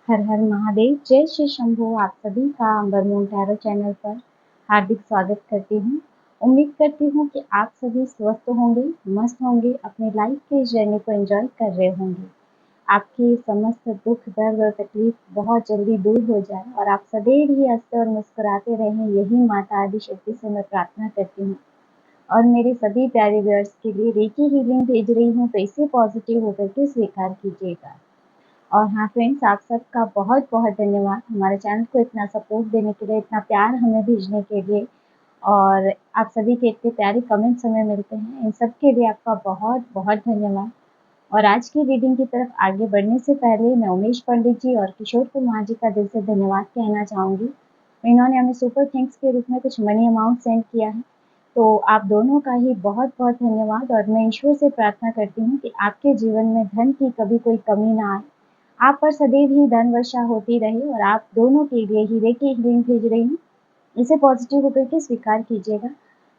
हर हर महादेव। जय श्री शंभू। आप सभी का अंबर मून टैरो चैनल पर हार्दिक स्वागत करती हूँ। उम्मीद करती हूँ कि आप सभी स्वस्थ होंगे, मस्त होंगे, अपनी लाइफ के जर्नी को एंजॉय कर रहे होंगे। आपकी समस्त दुख दर्द और तकलीफ बहुत जल्दी दूर हो जाए और आप सदैव ही हंसते और मुस्कुराते रहें, यही माता आदि शक्ति से मैं प्रार्थना करती हूँ। और मेरे सभी प्यारे व्यूअर्स के लिए रेकी हीलिंग भेज रही हूँ, तो इसे पॉजिटिव होकर के स्वीकार कीजिएगा। और हाँ फ्रेंड्स, आप सबका बहुत बहुत धन्यवाद हमारे चैनल को इतना सपोर्ट देने के लिए, इतना प्यार हमें भेजने के लिए, और आप सभी के इतने प्यारे कमेंट्स हमें मिलते हैं, इन सब के लिए आपका बहुत बहुत धन्यवाद। और आज की रीडिंग की तरफ आगे बढ़ने से पहले मैं उमेश पंडित जी और किशोर कुमार जी का दिल से धन्यवाद कहना चाहूँगी। इन्होंने हमें सुपर थैंक्स के रूप में कुछ मनी अमाउंट सेंड किया है, तो आप दोनों का ही बहुत बहुत धन्यवाद। और मैं ईश्वर से प्रार्थना करती हूँ कि आपके जीवन में धन की कभी कोई कमी ना आए, आप पर सदैव ही धन वर्षा होती रहे। और आप दोनों के लिए ही रेकी हीलिंग भेज रही हूँ, इसे पॉजिटिव होकर के स्वीकार कीजिएगा।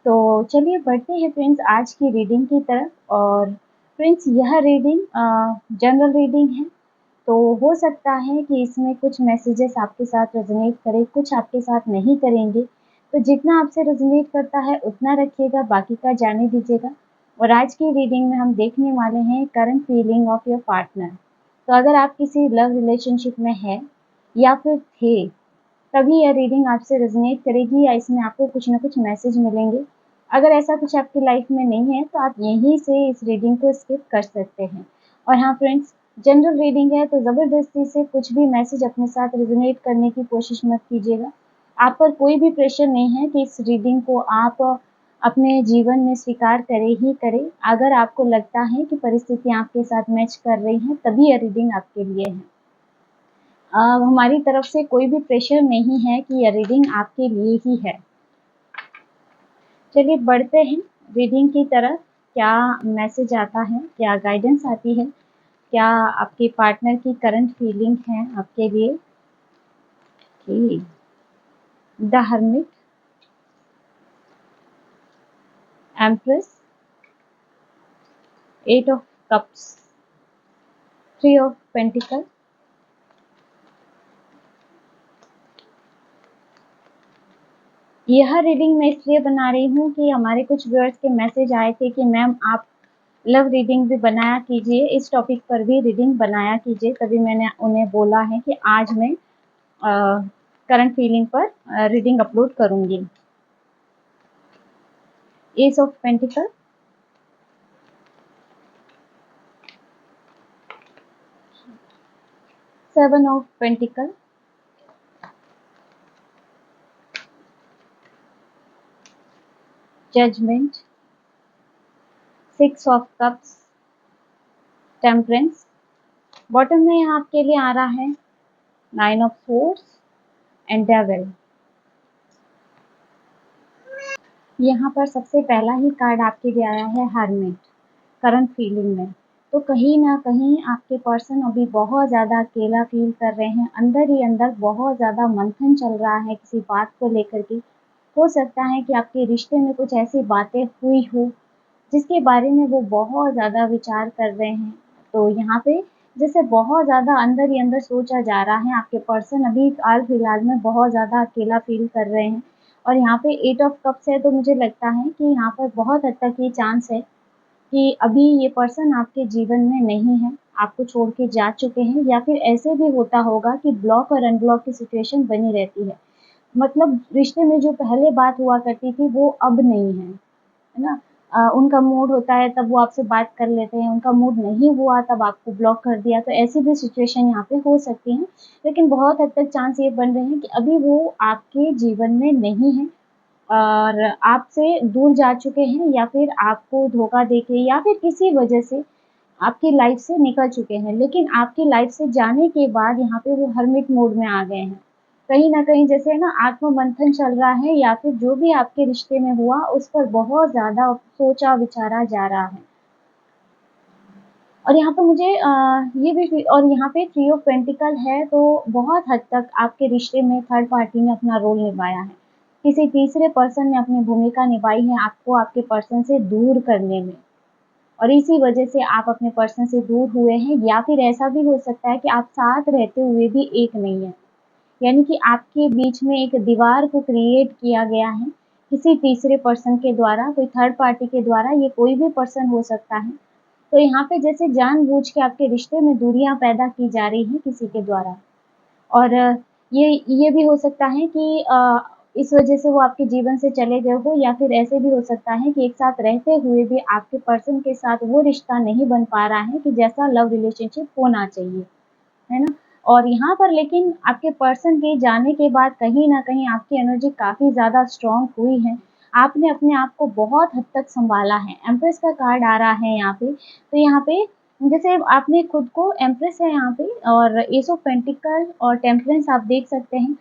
तो चलिए बढ़ते हैं फ्रेंड्स आज की रीडिंग की तरफ। और फ्रेंड्स, यह रीडिंग जनरल रीडिंग है, तो हो सकता है कि इसमें कुछ मैसेजेस आपके साथ रेजोनेट करें, कुछ आपके साथ नहीं करेंगे। तो जितना आपसे रेजोनेट करता है उतना रखिएगा, बाकी का जाने दीजिएगा। और आज की रीडिंग में हम देखने वाले हैं current feeling of your partner. तो अगर आप किसी लव रिलेशनशिप में हैं या फिर थे, तभी यह रीडिंग आपसे रेजोनेट करेगी या इसमें आपको कुछ ना कुछ मैसेज मिलेंगे। अगर ऐसा कुछ आपकी लाइफ में नहीं है तो आप यहीं से इस रीडिंग को स्किप कर सकते हैं। और हाँ फ्रेंड्स, जनरल रीडिंग है, तो ज़बरदस्ती से कुछ भी मैसेज अपने साथ रेजोनेट करने की कोशिश मत कीजिएगा। आप पर कोई भी प्रेशर नहीं है कि इस रीडिंग को आप अपने जीवन में स्वीकार करें ही करें। अगर आपको लगता है कि परिस्थितियाँ आपके साथ मैच कर रही हैं, तभी यह रीडिंग आपके लिए है। हमारी तरफ से कोई भी प्रेशर नहीं है कि यह रीडिंग आपके लिए ही है। चलिए बढ़ते हैं रीडिंग की तरफ। क्या मैसेज आता है, क्या गाइडेंस आती है, क्या आपके पार्टनर की करंट फीलिंग है आपके लिए। The hermit, empress, 8 of cups, 3 of pentacle, यह रीडिंग मैं इसलिए बना रही हूँ कि हमारे कुछ व्यूअर्स के मैसेज आए थे कि मैम आप लव रीडिंग भी बनाया कीजिए, इस टॉपिक पर भी रीडिंग बनाया कीजिए। तभी मैंने उन्हें बोला है कि आज मैं करंट फीलिंग पर रीडिंग अपलोड करूँगी। Ace of pentacle, seven of pentacle, judgment, 6 of cups, temperance. Bottom में यहाँ आपके लिए आ रहा है 9 ऑफ सोर्ड्स एंड डेविल। यहाँ पर सबसे पहला ही कार्ड आपके लिए आया है हर्मिट, करंट फीलिंग में। तो कहीं ना कहीं आपके पर्सन अभी बहुत ज़्यादा अकेला फील कर रहे हैं, अंदर ही अंदर बहुत ज़्यादा मंथन चल रहा है किसी बात को लेकर के। हो सकता है कि आपके रिश्ते में कुछ ऐसी बातें हुई हो जिसके बारे में वो बहुत ज़्यादा विचार कर रहे हैं। तो यहाँ पे जैसे बहुत ज़्यादा अंदर ही अंदर सोचा जा रहा है, आपके पर्सन अभी हाल फिलहाल में बहुत ज़्यादा अकेला फील कर रहे हैं। और यहाँ पे 8 ऑफ कप्स है, तो मुझे लगता है कि यहाँ पर बहुत हद तक ये चांस है कि अभी ये पर्सन आपके जीवन में नहीं है, आपको छोड़ के जा चुके हैं। या फिर ऐसे भी होता होगा कि ब्लॉक और अनब्लॉक की सिचुएशन बनी रहती है, मतलब रिश्ते में जो पहले बात हुआ करती थी वो अब नहीं है ना। उनका मूड होता है तब वो आपसे बात कर लेते हैं, उनका मूड नहीं हुआ तब आपको ब्लॉक कर दिया। तो ऐसी भी सिचुएशन यहाँ पे हो सकती है, लेकिन बहुत हद तक चांस ये बन रहे हैं कि अभी वो आपके जीवन में नहीं है और आपसे दूर जा चुके हैं, या फिर आपको धोखा देके या फिर किसी वजह से आपकी लाइफ से निकल चुके हैं। लेकिन आपकी लाइफ से जाने के बाद यहाँ पे वो हर्मिट मोड में आ गए हैं। कहीं न कहीं जैसे ना आत्म मंथन चल रहा है, या फिर जो भी आपके रिश्ते में हुआ उस पर बहुत ज़्यादा सोचा विचारा जा रहा है। और यहाँ पे मुझे ये भी, और यहाँ पे 3 ऑफ पेंटिकल है, तो बहुत हद तक आपके रिश्ते में थर्ड पार्टी ने अपना रोल निभाया है। किसी तीसरे पर्सन ने अपनी भूमिका निभाई है आपको आपके पर्सन से दूर करने में। और इसी वजह से आप अपने पर्सन से दूर हुए हैं, या फिर ऐसा भी हो सकता है कि आप साथ रहते हुए भी एक नहीं है। यानी कि आपके बीच में एक दीवार को क्रिएट किया गया है किसी तीसरे पर्सन के द्वारा, कोई थर्ड पार्टी के द्वारा, ये कोई भी पर्सन हो सकता है। तो यहाँ पे जैसे जानबूझ के आपके रिश्ते में दूरियां पैदा की जा रही हैं किसी के द्वारा। और ये भी हो सकता है कि इस वजह से वो आपके जीवन से चले गए हो, या फिर ऐसे भी हो सकता है कि एक साथ रहते हुए भी आपके पर्सन के साथ वो रिश्ता नहीं बन पा रहा है कि जैसा लव रिलेशनशिप होना चाहिए, है ना? और यहाँ पर लेकिन आपके पर्सन के जाने के बाद कहीं न कहीं आपकी एनर्जी काफ़ी ज़्यादा स्ट्रॉन्ग हुई है। आपने अपने आप को बहुत हद तक सँभाला है। एम्प्रेस का कार्ड आ रहा है यहाँ पे। तो यहाँ पे जैसे आपने खुद को, एम्प्रेस है यहाँ पे, और एस ऑफ पेंटिकल और टेम्परेंस आप देख सकते हैं।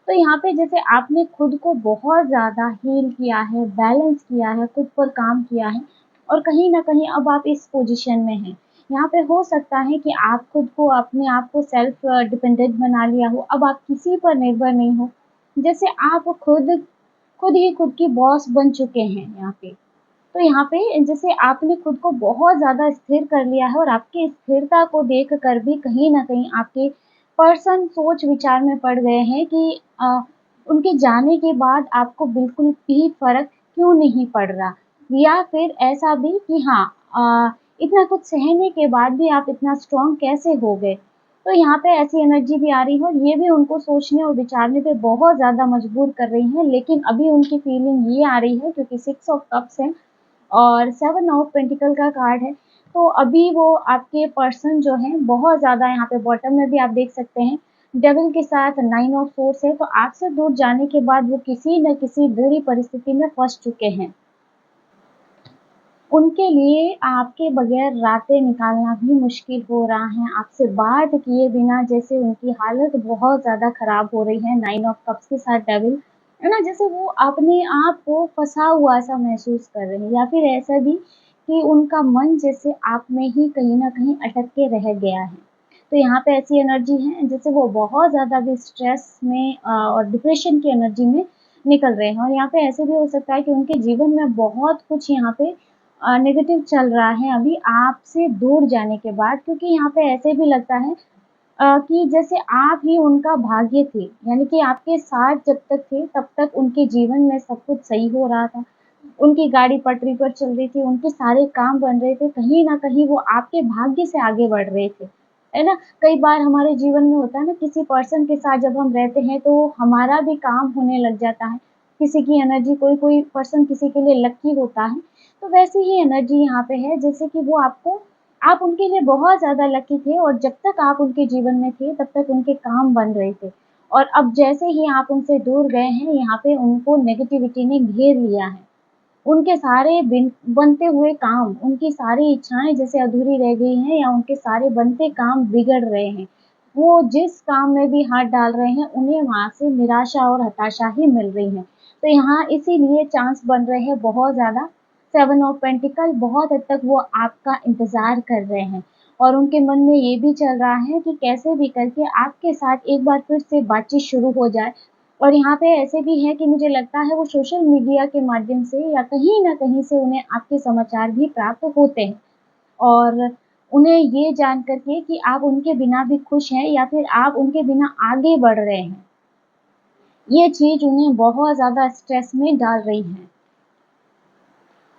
तो यहाँ पे जैसे आपने खुद को बहुत ज़्यादा हील किया है, बैलेंस किया है, खुद पर काम किया है, और कहीं न कहीं अब आप इस पोज़ीशन में हैं। यहाँ पे हो सकता है कि आप खुद को, अपने आप को सेल्फ डिपेंडेंट बना लिया हो, अब आप किसी पर निर्भर नहीं हो। जैसे आप खुद खुद ही खुद की बॉस बन चुके हैं यहाँ पे। तो यहाँ पे जैसे आपने खुद को बहुत ज़्यादा स्थिर कर लिया है, और आपकी स्थिरता को देख कर भी कहीं न कहीं आपके पर्सन सोच-विचार में पड़ गए हैं कि उनके जाने के बाद आपको बिल्कुल भी फ़र्क क्यों नहीं पड़ रहा? या फिर ऐसा भी कि हाँ, इतना कुछ सहने के बाद भी आप इतना स्ट्रॉन्ग कैसे हो गए? तो यहाँ पे ऐसी एनर्जी भी आ रही है, और ये भी उनको सोचने और विचारने पे बहुत ज़्यादा मजबूर कर रही है। लेकिन अभी उनकी फीलिंग ये आ रही है, क्योंकि 6 ऑफ कप्स है और 7 ऑफ पेंटिकल का कार्ड है, तो अभी वो आपके पर्सन जो हैं बहुत ज़्यादा, यहाँ पे बॉटम में भी आप देख सकते हैं, डेविल के साथ 9 ऑफ सोर्ड्स है, तो आपसे दूर जाने के बाद वो किसी न किसी बुरी परिस्थिति में फँस चुके हैं। उनके लिए आपके बगैर रातें निकालना भी मुश्किल हो रहा है, आपसे बात किए बिना जैसे उनकी हालत बहुत ज़्यादा ख़राब हो रही है, 9 ऑफ कप्स के साथ डेविल, है ना? जैसे वो अपने आप को फँसा हुआ सा महसूस कर रहे हैं, या फिर ऐसा भी कि उनका मन जैसे आप में ही कहीं न कहीं अटक के रह गया है। तो यहाँ पे ऐसी एनर्जी है जैसे वो बहुत ज़्यादा भी स्ट्रेस में और डिप्रेशन की एनर्जी में निकल रहे हैं, और यहाँ पे ऐसे भी हो सकता है कि उनके जीवन में बहुत कुछ यहाँ पे नेगेटिव चल रहा है अभी आपसे दूर जाने के बाद, क्योंकि यहाँ पे ऐसे भी लगता है कि जैसे आप ही उनका भाग्य थे, यानी कि आपके साथ जब तक थे तब तक उनके जीवन में सब कुछ सही हो रहा था। उनकी गाड़ी पटरी पर चल रही थी, उनके सारे काम बन रहे थे, कहीं न कहीं वो आपके भाग्य से आगे बढ़ रहे थे, है ना? कई बार हमारे जीवन में होता है ना, किसी पर्सन के साथ जब हम रहते हैं तो हमारा भी काम होने लग जाता है। किसी की एनर्जी, कोई-कोई पर्सन किसी के लिए लकी होता है, तो वैसी ही एनर्जी यहाँ पे है, जैसे कि वो आपको, आप उनके लिए बहुत ज़्यादा लकी थे, और जब तक आप उनके जीवन में थे तब तक उनके काम बन रहे थे। और अब जैसे ही आप उनसे दूर गए हैं, यहाँ पे उनको नेगेटिविटी ने घेर लिया है। उनके सारे बनते हुए काम, उनकी सारी इच्छाएँ जैसे अधूरी रह गई हैं, या उनके सारे बनते काम बिगड़ रहे हैं। वो जिस काम में भी हाथ डाल रहे हैं, उन्हें वहाँ से निराशा और हताशा ही मिल रही है। तो यहाँ इसीलिए चांस बन रहे हैं बहुत ज़्यादा। 7 ऑफ पेंटिकल, बहुत हद तक वो आपका इंतज़ार कर रहे हैं, और उनके मन में ये भी चल रहा है कि कैसे भी करके आपके साथ एक बार फिर से बातचीत शुरू हो जाए। और यहाँ पे ऐसे भी है कि मुझे लगता है वो सोशल मीडिया के माध्यम से या कहीं न कहीं से उन्हें आपके समाचार भी प्राप्त होते हैं, और उन्हें ये जान कर के कि आप उनके बिना भी खुश हैं, या फिर आप उनके बिना आगे बढ़ रहे हैं, ये चीज़ उन्हें बहुत ज़्यादा स्ट्रेस में डाल रही है।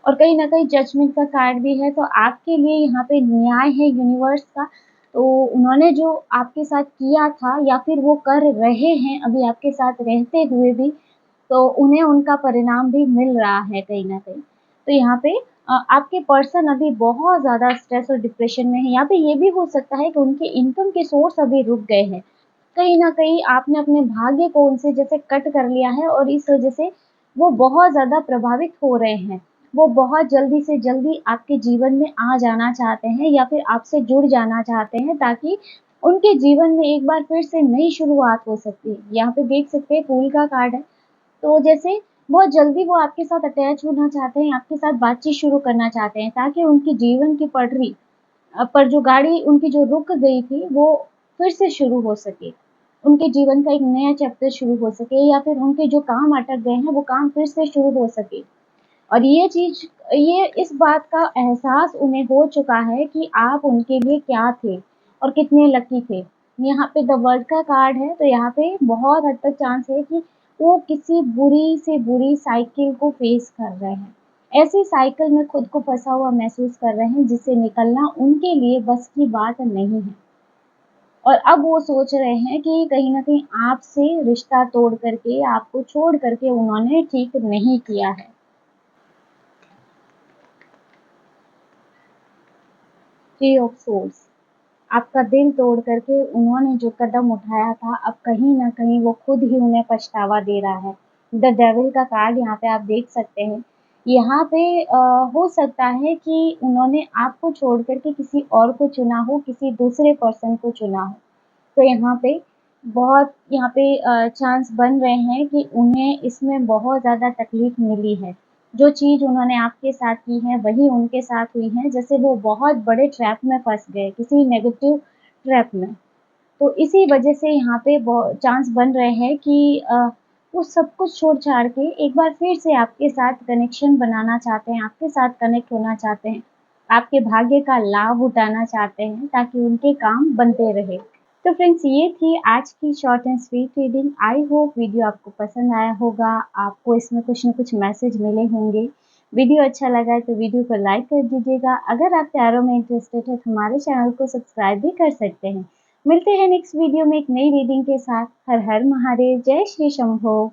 और कहीं न कहीं जजमेंट का कार्ड भी है, तो आपके लिए यहाँ पे न्याय है यूनिवर्स का। तो उन्होंने जो आपके साथ किया था, या फिर वो कर रहे हैं अभी आपके साथ रहते हुए भी, तो उन्हें उनका परिणाम भी मिल रहा है कहीं न कहीं। तो यहाँ पे आपके पर्सन अभी बहुत ज़्यादा स्ट्रेस और डिप्रेशन में है। यहाँ पे ये भी हो सकता है कि उनके इनकम के सोर्स अभी रुक गए हैं। कहीं न कहीं आपने अपने भाग्य को उनसे जैसे कट कर लिया है, और इस वज़ह से वो बहुत ज़्यादा प्रभावित हो रहे हैं। वो बहुत जल्दी से जल्दी आपके जीवन में आ जाना चाहते हैं, या फिर आपसे जुड़ जाना चाहते हैं, ताकि उनके जीवन में एक बार फिर से नई शुरुआत हो सकती है। यहाँ पे देख सकते हैं फूल का कार्ड है। तो जैसे बहुत जल्दी वो आपके साथ अटैच होना चाहते हैं, आपके साथ बातचीत शुरू करना चाहते हैं, ताकि उनकी जीवन की पटरी पर जो गाड़ी उनकी जो रुक गई थी, वो फिर से शुरू हो सके। उनके जीवन का एक नया चैप्टर शुरू हो सके, या फिर उनके जो काम अटक गए हैं, वो काम फिर से शुरू हो सके। और ये चीज़ ये इस बात का एहसास उन्हें हो चुका है कि आप उनके लिए क्या थे और कितने लकी थे। यहाँ पे द वर्ल्ड का कार्ड है, तो यहाँ पे बहुत हद तक चांस है कि वो किसी बुरी से बुरी साइकिल को फेस कर रहे हैं। ऐसी साइकिल में खुद को फंसा हुआ महसूस कर रहे हैं जिससे निकलना उनके लिए बस की बात नहीं है। और अब वो सोच रहे हैं कि कहीं न कहीं आपसे रिश्ता तोड़ करके, आपको छोड़ करके उन्होंने ठीक नहीं किया है। थ्री ऑफ सोर्ड्स, आपका दिल तोड़ करके उन्होंने जो कदम उठाया था, अब कहीं न कहीं वो खुद ही उन्हें पछतावा दे रहा है। द डेविल का कार्ड यहाँ पे आप देख सकते हैं। यहाँ पे हो सकता है कि उन्होंने आपको छोड़ कर के किसी और को चुना हो, किसी दूसरे पर्सन को चुना हो। तो यहाँ पे चांस बन रहे हैं कि उन्हें इसमें बहुत ज़्यादा तकलीफ मिली है। जो चीज़ उन्होंने आपके साथ की है वही उनके साथ हुई है, जैसे वो बहुत बड़े ट्रैप में फँस गए, किसी नेगेटिव ट्रैप में। तो इसी वजह से यहाँ पे चांस बन रहे हैं कि वो सब कुछ छोड़-छाड़ के एक बार फिर से आपके साथ कनेक्शन बनाना चाहते हैं, आपके साथ कनेक्ट होना चाहते हैं, आपके भाग्य का लाभ उठाना चाहते हैं ताकि उनके काम बनते रहे। तो फ्रेंड्स, ये थी आज की short and sweet reading. I hope video आपको पसंद आया होगा, आपको इसमें कुछ न कुछ मैसेज मिले होंगे। वीडियो अच्छा लगा है तो वीडियो को लाइक कर दीजिएगा। अगर आप टैरो में इंटरेस्टेड है तो हमारे चैनल को सब्सक्राइब भी कर सकते हैं। मिलते हैं नेक्स्ट वीडियो में एक नई रीडिंग के साथ। हर हर महादेव, जय श्री शंभो।